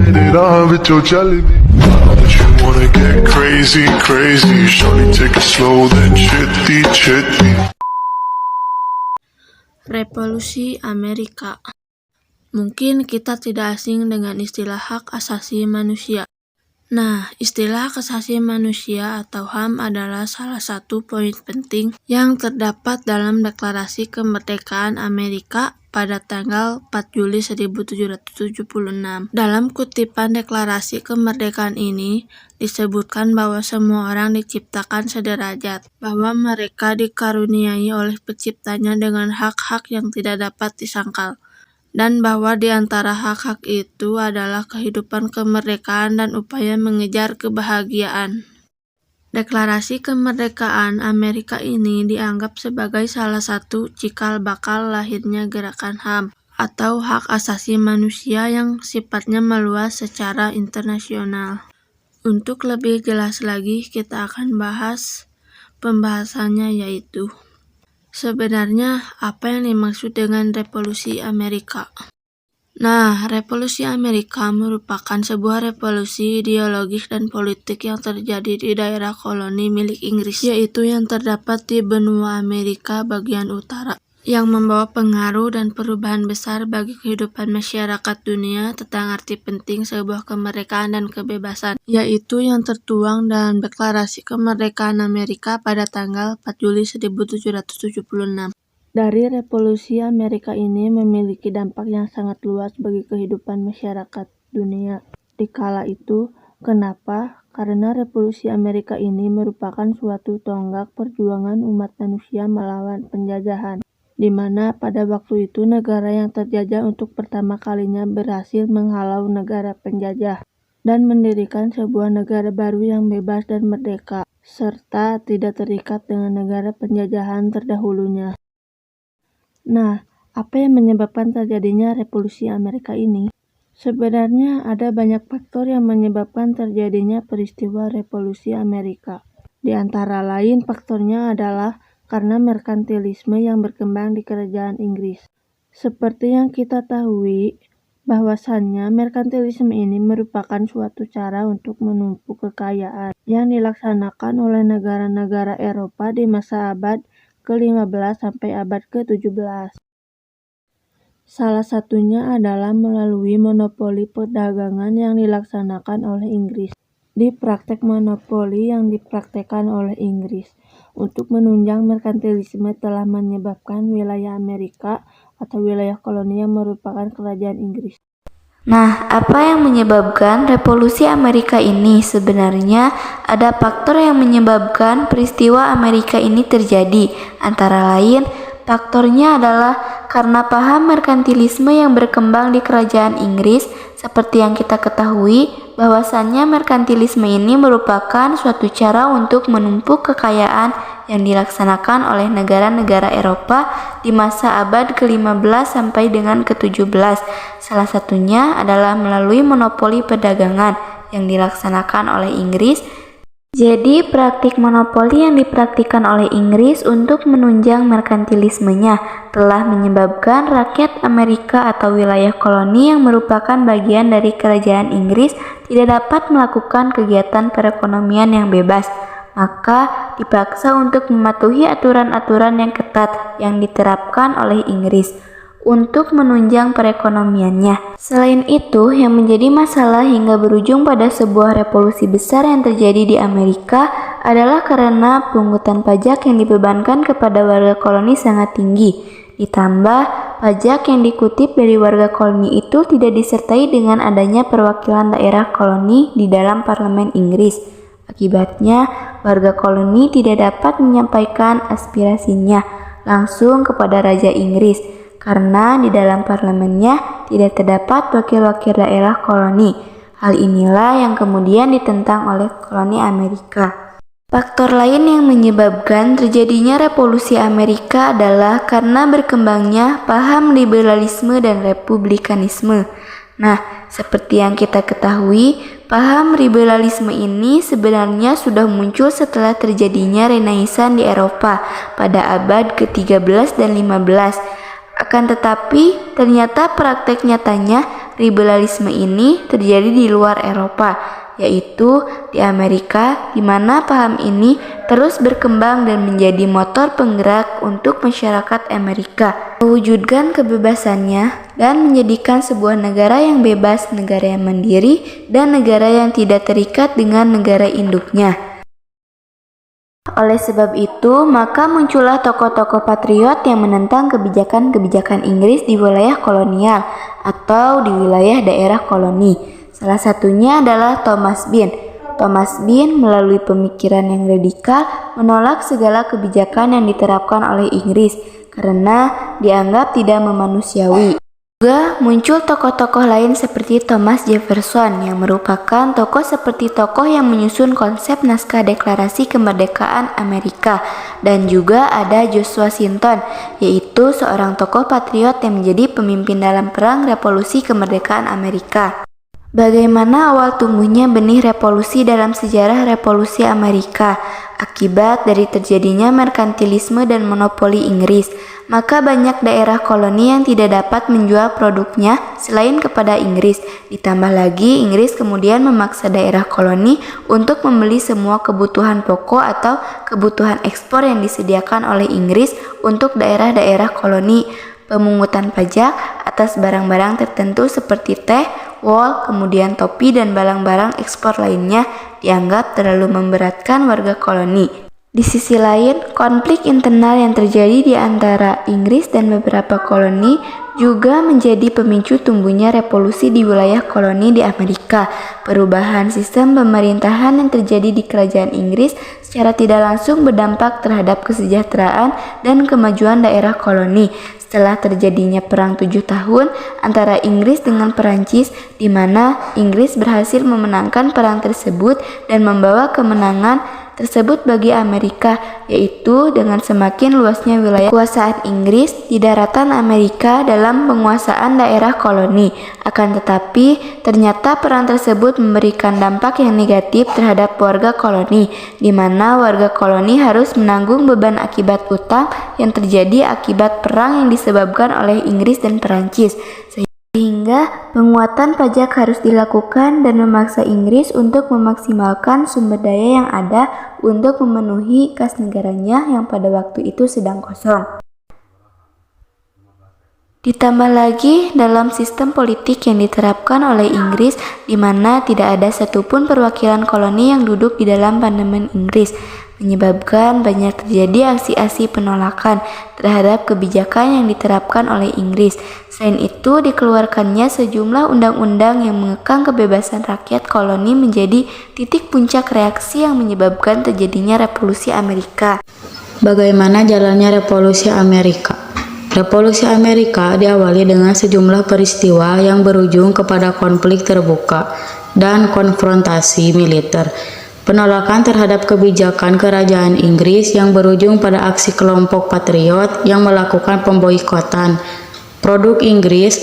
get it on with your Jollibee. But you wanna get crazy, crazy. Shorty take it slow, then chitty, chitty. Revolusi Amerika. Mungkin kita tidak asing dengan istilah hak asasi manusia. Nah, istilah hak asasi manusia atau HAM adalah salah satu poin penting yang terdapat dalam Deklarasi Kemerdekaan Amerika pada tanggal 4 Juli 1776. Dalam kutipan deklarasi kemerdekaan ini, disebutkan bahwa semua orang diciptakan sederajat, bahwa mereka dikaruniai oleh penciptanya dengan hak-hak yang tidak dapat disangkal, dan bahwa di antara hak-hak itu adalah kehidupan, kemerdekaan, dan upaya mengejar kebahagiaan. Deklarasi Kemerdekaan Amerika ini dianggap sebagai salah satu cikal bakal lahirnya gerakan HAM, atau hak asasi manusia yang sifatnya meluas secara internasional. Untuk lebih jelas lagi, kita akan bahas pembahasannya, yaitu sebenarnya apa yang dimaksud dengan Revolusi Amerika? Nah, Revolusi Amerika merupakan sebuah revolusi ideologis dan politik yang terjadi di daerah koloni milik Inggris, yaitu yang terdapat di benua Amerika bagian utara, yang membawa pengaruh dan perubahan besar bagi kehidupan masyarakat dunia tentang arti penting sebuah kemerdekaan dan kebebasan, yaitu yang tertuang dalam Deklarasi Kemerdekaan Amerika pada tanggal 4 Juli 1776. Dari Revolusi Amerika ini memiliki dampak yang sangat luas bagi kehidupan masyarakat dunia di kala itu. Kenapa? Karena Revolusi Amerika ini merupakan suatu tonggak perjuangan umat manusia melawan penjajahan, di mana pada waktu itu negara yang terjajah untuk pertama kalinya berhasil menghalau negara penjajah dan mendirikan sebuah negara baru yang bebas dan merdeka, serta tidak terikat dengan negara penjajahan terdahulunya. Nah, apa yang menyebabkan terjadinya Revolusi Amerika ini? Sebenarnya ada banyak faktor yang menyebabkan terjadinya peristiwa Revolusi Amerika. Di antara lain faktornya adalah karena merkantilisme yang berkembang di kerajaan Inggris. Seperti yang kita tahui, bahwasannya merkantilisme ini merupakan suatu cara untuk menumpuk kekayaan yang dilaksanakan oleh negara-negara Eropa di masa abad ke-15 sampai abad ke-17. Salah satunya adalah melalui monopoli perdagangan yang dilaksanakan oleh Inggris. Di praktek monopoli yang dipraktekkan oleh Inggris untuk menunjang merkantilisme telah menyebabkan wilayah Amerika atau wilayah koloni yang merupakan kerajaan Inggris. Nah, apa yang menyebabkan Revolusi Amerika ini? Sebenarnya ada faktor yang menyebabkan peristiwa Amerika ini terjadi. Antara lain, faktornya adalah karena paham merkantilisme yang berkembang di kerajaan Inggris. Seperti yang kita ketahui, bahwasannya merkantilisme ini merupakan suatu cara untuk menumpuk kekayaan yang dilaksanakan oleh negara-negara Eropa di masa abad ke-15 sampai dengan ke-17. Salah satunya adalah melalui monopoli perdagangan yang dilaksanakan oleh Inggris. Jadi, praktik monopoli yang dipraktikkan oleh Inggris untuk menunjang merkantilismenya telah menyebabkan rakyat Amerika atau wilayah koloni yang merupakan bagian dari kerajaan Inggris tidak dapat melakukan kegiatan perekonomian yang bebas. Maka dipaksa untuk mematuhi aturan-aturan yang ketat yang diterapkan oleh Inggris untuk menunjang perekonomiannya. Selain itu, yang menjadi masalah hingga berujung pada sebuah revolusi besar yang terjadi di Amerika adalah karena pungutan pajak yang dibebankan kepada warga koloni sangat tinggi. Ditambah, pajak yang dikutip dari warga koloni itu tidak disertai dengan adanya perwakilan daerah koloni di dalam parlemen Inggris. Akibatnya, warga koloni tidak dapat menyampaikan aspirasinya langsung kepada Raja Inggris karena di dalam parlemennya tidak terdapat wakil-wakil daerah koloni. Hal inilah yang kemudian ditentang oleh koloni Amerika. Faktor lain yang menyebabkan terjadinya Revolusi Amerika adalah karena berkembangnya paham liberalisme dan republikanisme. Nah, seperti yang kita ketahui, paham liberalisme ini sebenarnya sudah muncul setelah terjadinya Renaissance di Eropa pada abad ke-13 dan 15. Akan tetapi, ternyata praktek nyatanya liberalisme ini terjadi di luar Eropa, yaitu di Amerika, di mana paham ini terus berkembang dan menjadi motor penggerak untuk masyarakat Amerika, mewujudkan kebebasannya dan menjadikan sebuah negara yang bebas, negara yang mandiri, dan negara yang tidak terikat dengan negara induknya. Oleh sebab itu, maka muncullah tokoh-tokoh patriot yang menentang kebijakan-kebijakan Inggris di wilayah kolonial atau di wilayah daerah koloni. Salah satunya adalah Thomas Paine. Thomas Paine melalui pemikiran yang radikal menolak segala kebijakan yang diterapkan oleh Inggris karena dianggap tidak memanusiawi. Juga muncul tokoh-tokoh lain seperti Thomas Jefferson yang merupakan tokoh yang menyusun konsep naskah deklarasi kemerdekaan Amerika, dan juga ada George Washington, yaitu seorang tokoh patriot yang menjadi pemimpin dalam perang revolusi kemerdekaan Amerika. Bagaimana awal tumbuhnya benih revolusi dalam sejarah revolusi Amerika? Akibat dari terjadinya merkantilisme dan monopoli Inggris, maka banyak daerah koloni yang tidak dapat menjual produknya selain kepada Inggris. Ditambah lagi, Inggris kemudian memaksa daerah koloni untuk membeli semua kebutuhan pokok atau kebutuhan ekspor yang disediakan oleh Inggris untuk daerah-daerah koloni. Pemungutan pajak atas barang-barang tertentu seperti teh, wol, kemudian topi dan barang-barang ekspor lainnya dianggap terlalu memberatkan warga koloni. Di sisi lain, konflik internal yang terjadi di antara Inggris dan beberapa koloni juga menjadi pemicu tumbuhnya revolusi di wilayah koloni di Amerika. Perubahan sistem pemerintahan yang terjadi di kerajaan Inggris secara tidak langsung berdampak terhadap kesejahteraan dan kemajuan daerah koloni. Setelah terjadinya perang 7 tahun antara Inggris dengan Perancis, di mana Inggris berhasil memenangkan perang tersebut dan membawa kemenangan tersebut bagi Amerika, yaitu dengan semakin luasnya wilayah kekuasaan Inggris di daratan Amerika dalam penguasaan daerah koloni. Akan tetapi, ternyata perang tersebut memberikan dampak yang negatif terhadap warga koloni, di mana warga koloni harus menanggung beban akibat utang yang terjadi akibat perang yang disebabkan oleh Inggris dan Perancis. Sehingga penguatan pajak harus dilakukan dan memaksa Inggris untuk memaksimalkan sumber daya yang ada untuk memenuhi kas negaranya yang pada waktu itu sedang kosong. Ditambah lagi dalam sistem politik yang diterapkan oleh Inggris, di mana tidak ada satupun perwakilan koloni yang duduk di dalam parlemen Inggris, menyebabkan banyak terjadi aksi-aksi penolakan terhadap kebijakan yang diterapkan oleh Inggris. Selain itu, dikeluarkannya sejumlah undang-undang yang mengekang kebebasan rakyat koloni menjadi titik puncak reaksi yang menyebabkan terjadinya revolusi Amerika. Bagaimana jalannya revolusi Amerika? Revolusi Amerika diawali dengan sejumlah peristiwa yang berujung kepada konflik terbuka dan konfrontasi militer. Penolakan terhadap kebijakan kerajaan Inggris yang berujung pada aksi kelompok patriot yang melakukan pemboikotan produk Inggris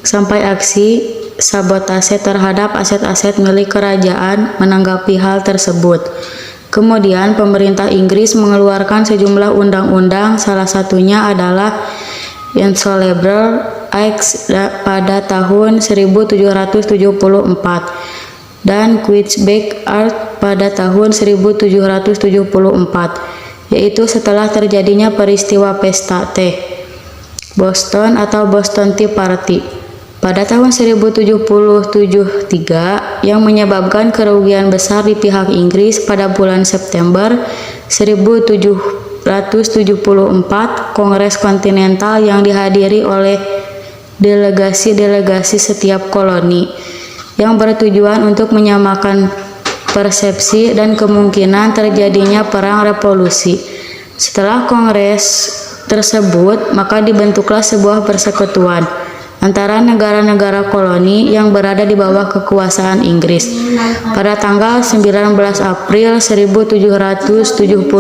sampai aksi sabotase terhadap aset-aset milik kerajaan menanggapi hal tersebut. Kemudian pemerintah Inggris mengeluarkan sejumlah undang-undang, salah satunya adalah Insolvable Act pada tahun 1774 dan Queensberry Act pada tahun 1774, yaitu setelah terjadinya peristiwa pesta teh Boston atau Boston Tea Party pada tahun 1773 yang menyebabkan kerugian besar di pihak Inggris. Pada bulan September 1774, Kongres Kontinental yang dihadiri oleh delegasi-delegasi setiap koloni yang bertujuan untuk menyamakan persepsi dan kemungkinan terjadinya perang revolusi. Setelah kongres tersebut, maka dibentuklah sebuah persekutuan antara negara-negara koloni yang berada di bawah kekuasaan Inggris. Pada tanggal 19 April 1775,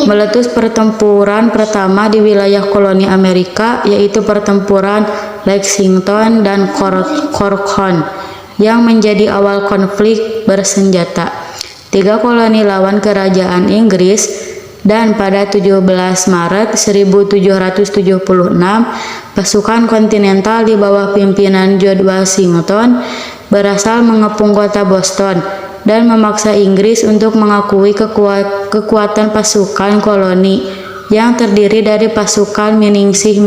meletus pertempuran pertama di wilayah koloni Amerika, yaitu pertempuran Lexington dan Cornwall, yang menjadi awal konflik bersenjata. 3 koloni lawan kerajaan Inggris Dan pada 17 Maret 1776, pasukan kontinental di bawah pimpinan George Washington berhasil mengepung kota Boston dan memaksa Inggris untuk mengakui kekuatan pasukan koloni yang terdiri dari pasukan Miningsih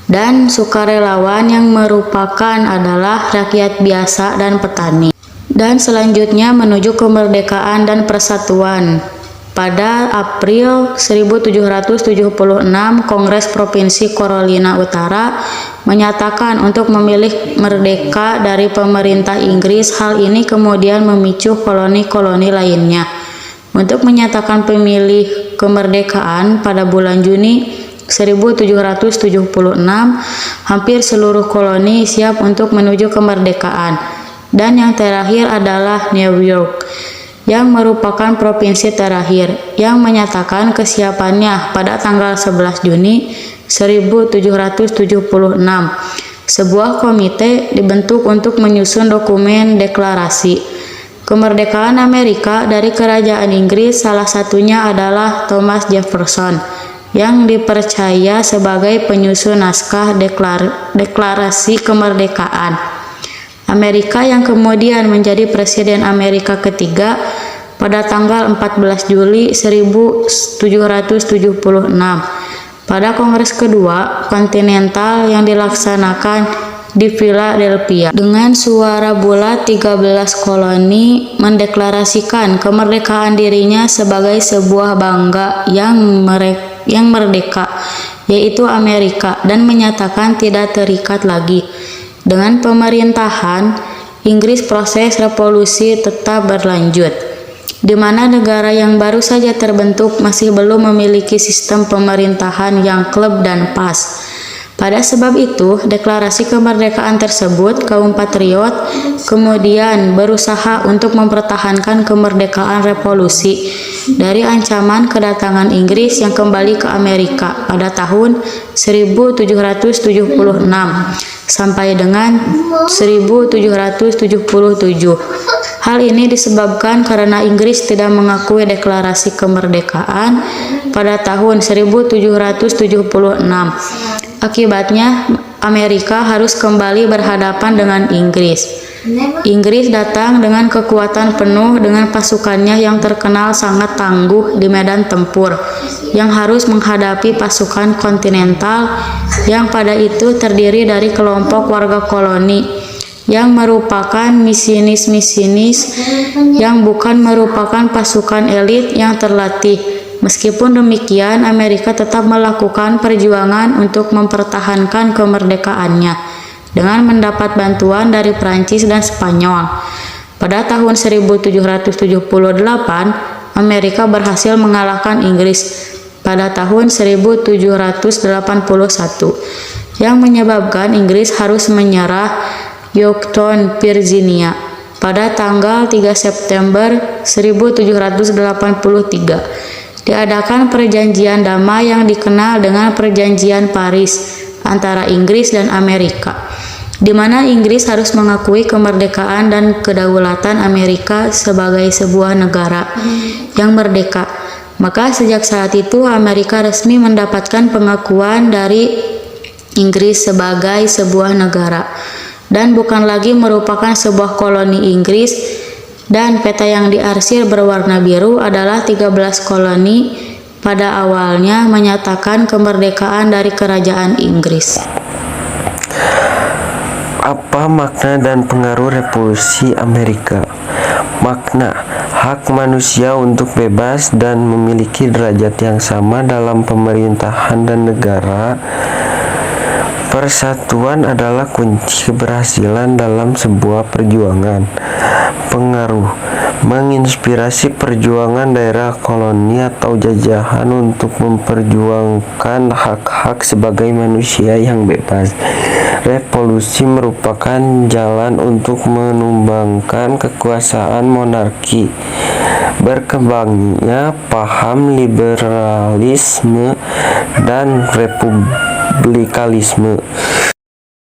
dan sukarelawan yang merupakan adalah rakyat biasa dan petani. Dan selanjutnya menuju kemerdekaan dan persatuan. Pada April 1776, Kongres Provinsi Carolina Utara menyatakan untuk memilih merdeka dari pemerintah Inggris. Hal ini kemudian memicu koloni-koloni lainnya untuk menyatakan pemilih kemerdekaan. Pada bulan Juni 1776, hampir seluruh koloni siap untuk menuju kemerdekaan. Dan yang terakhir adalah New York, yang merupakan provinsi terakhir, yang menyatakan kesiapannya pada tanggal 11 Juni 1776. Sebuah komite dibentuk untuk menyusun dokumen deklarasi kemerdekaan Amerika dari Kerajaan Inggris. Salah satunya adalah Thomas Jefferson, yang dipercaya sebagai penyusun naskah deklarasi kemerdekaan Amerika, yang kemudian menjadi Presiden Amerika ketiga pada tanggal 14 Juli 1776 pada Kongres kedua kontinental yang dilaksanakan di Philadelphia. Dengan suara bulat, 13 koloni mendeklarasikan kemerdekaan dirinya sebagai sebuah bangsa yang merdeka, yaitu Amerika, dan menyatakan tidak terikat lagi dengan pemerintahan Inggris. Proses revolusi tetap berlanjut, di mana negara yang baru saja terbentuk masih belum memiliki sistem pemerintahan yang kleb dan pas. Pada sebab itu, deklarasi kemerdekaan tersebut, kaum patriot kemudian berusaha untuk mempertahankan kemerdekaan revolusi dari ancaman kedatangan Inggris yang kembali ke Amerika pada tahun 1776 sampai dengan 1777. Hal ini disebabkan karena Inggris tidak mengakui deklarasi kemerdekaan pada tahun 1776. Akibatnya, Amerika harus kembali berhadapan dengan Inggris. Inggris datang dengan kekuatan penuh dengan pasukannya yang terkenal sangat tangguh di medan tempur, yang harus menghadapi pasukan kontinental yang pada itu terdiri dari kelompok warga koloni yang merupakan misinis yang bukan merupakan pasukan elit yang terlatih. Meskipun demikian, Amerika tetap melakukan perjuangan untuk mempertahankan kemerdekaannya dengan mendapat bantuan dari Prancis dan Spanyol. Pada tahun 1778, Amerika berhasil mengalahkan Inggris pada tahun 1781, yang menyebabkan Inggris harus menyerah Yorktown, Virginia pada tanggal 3 September 1783. Diadakan perjanjian damai yang dikenal dengan Perjanjian Paris antara Inggris dan Amerika, di mana Inggris harus mengakui kemerdekaan dan kedaulatan Amerika sebagai sebuah negara yang merdeka. Maka sejak saat itu Amerika resmi mendapatkan pengakuan dari Inggris sebagai sebuah negara dan bukan lagi merupakan sebuah koloni Inggris. Dan peta yang diarsir berwarna biru adalah 13 koloni pada awalnya menyatakan kemerdekaan dari Kerajaan Inggris. Apa makna dan pengaruh revolusi Amerika? Makna: hak manusia untuk bebas dan memiliki derajat yang sama dalam pemerintahan dan negara. Persatuan adalah kunci keberhasilan dalam sebuah perjuangan. Pengaruh: menginspirasi perjuangan daerah koloni atau jajahan untuk memperjuangkan hak-hak sebagai manusia yang bebas. Revolusi merupakan jalan untuk menumbangkan kekuasaan monarki. Berkembangnya paham liberalisme dan republikanisme.